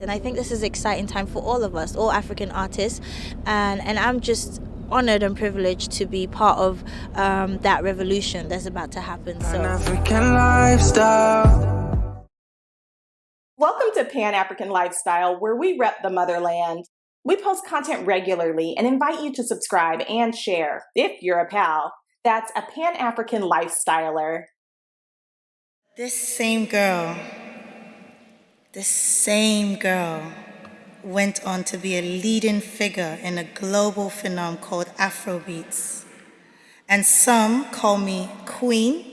And I think this is an exciting time for all of us, all African artists, and I'm just honored and privileged to be part of that revolution that's about to happen. An African lifestyle. Welcome to Pan-African Lifestyle, where we rep the motherland. We post content regularly and invite you to subscribe and share if you're a pal. That's a Pan-African lifestyler. This same girl went on to be a leading figure in a global phenomenon called Afrobeats. And some call me Queen.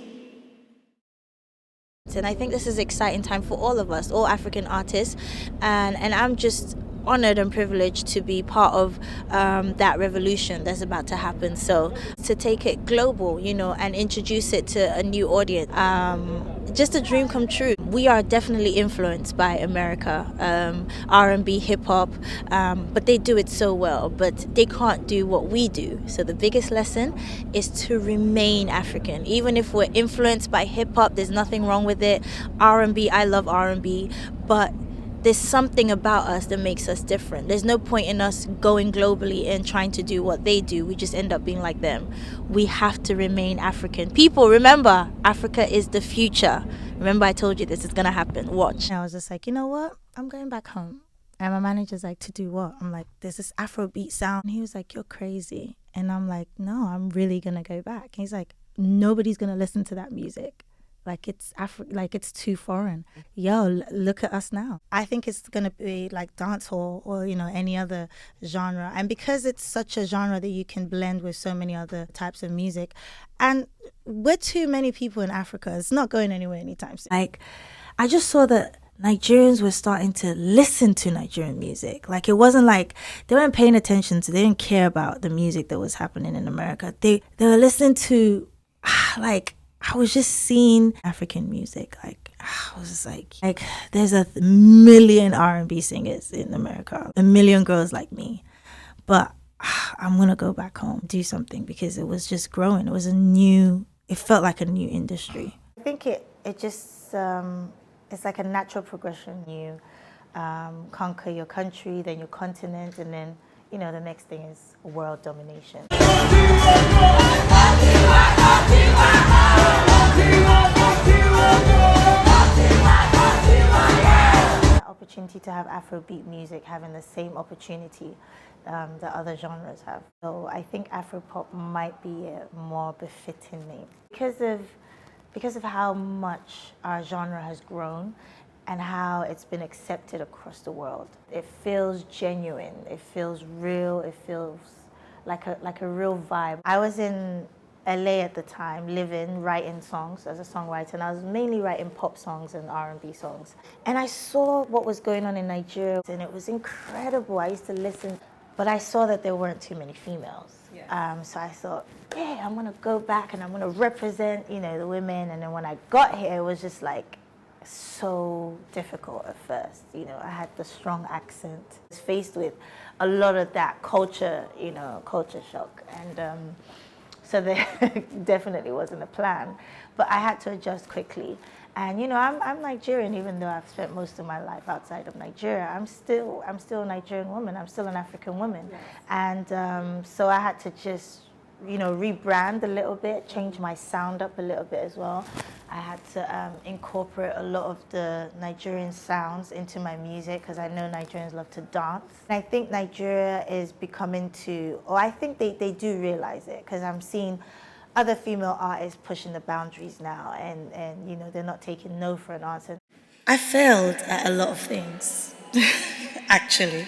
And I think this is an exciting time for all of us, all African artists, and I'm just honored and privileged to be part of that revolution that's about to happen. So to take it global, and introduce it to a new audience, just a dream come true. We are definitely influenced by America, R&B, hip hop, but they do it so well, but they can't do what we do. So the biggest lesson is to remain African. Even if we're influenced by hip hop, there's nothing wrong with it. R&B, I love R&B, but there's something about us that makes us different. There's no point in us going globally and trying to do what they do. We just end up being like them. We have to remain African. People, remember, Africa is the future. Remember, I told you this is going to happen. Watch. And I was just like, you know what? I'm going back home. And my manager's like, to do what? I'm like, there's this Afrobeat sound. And he was like, you're crazy. And I'm like, no, I'm really going to go back. And he's like, nobody's going to listen to that music. It's too foreign. Look at us now. I think it's gonna be like dancehall or any other genre, and because it's such a genre that you can blend with so many other types of music, and we're too many people in Africa. It's not going anywhere anytime soon. Like, I just saw that Nigerians were starting to listen to Nigerian music. Like, it wasn't like they weren't paying attention to. They didn't care about the music that was happening in America. They were listening to I was just seeing African music. Like, I was just like there's a million R&B singers in America, a million girls like me. But I'm going to go back home, do something, because it was just growing. It felt like a new industry. I think it just, it's like a natural progression. You conquer your country, then your continent, and then, the next thing is world domination. Opportunity to have Afrobeat music having the same opportunity that other genres have. So I think Afropop might be a more befitting name because of how much our genre has grown and how it's been accepted across the world. It feels genuine, it feels real, it feels like a real vibe. I was in LA at the time, writing songs as a songwriter, and I was mainly writing pop songs and R&B songs. And I saw what was going on in Nigeria, and it was incredible. I used to listen, but I saw that there weren't too many females. Yeah. So I thought, yeah, I'm gonna go back and I'm gonna represent, the women. And then when I got here, it was just like so difficult at first. I had the strong accent. I was faced with a lot of that culture shock, and so there definitely wasn't a plan, but I had to adjust quickly. And I'm Nigerian, even though I've spent most of my life outside of Nigeria. I'm still a Nigerian woman. I'm still an African woman, yes. And so I had to just rebrand a little bit, change my sound up a little bit as well. I had to incorporate a lot of the Nigerian sounds into my music because I know Nigerians love to dance. And I think Nigeria is becoming I think they do realize it, because I'm seeing other female artists pushing the boundaries now, and they're not taking no for an answer. I failed at a lot of things, actually.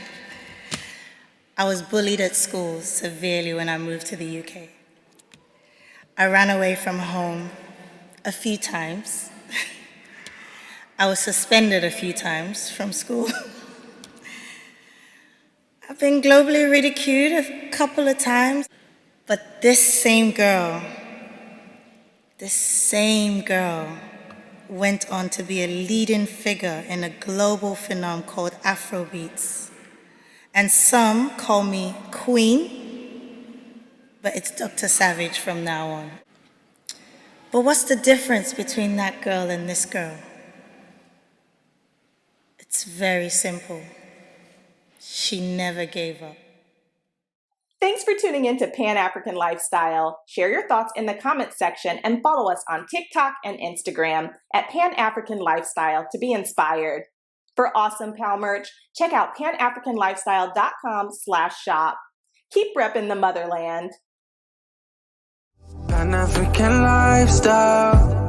I was bullied at school severely when I moved to the UK. I ran away from home a few times. I was suspended a few times from school. I've been globally ridiculed a couple of times. But this same girl went on to be a leading figure in a global phenomenon called Afrobeats. And some call me Queen, but it's Dr. Savage from now on. But what's the difference between that girl and this girl? It's very simple. She never gave up. Thanks for tuning in to Pan African Lifestyle. Share your thoughts in the comments section and follow us on TikTok and Instagram at Pan African Lifestyle to be inspired. For awesome pal merch, check out panafricanlifestyle.com/shop. Keep repping the motherland. Pan African lifestyle.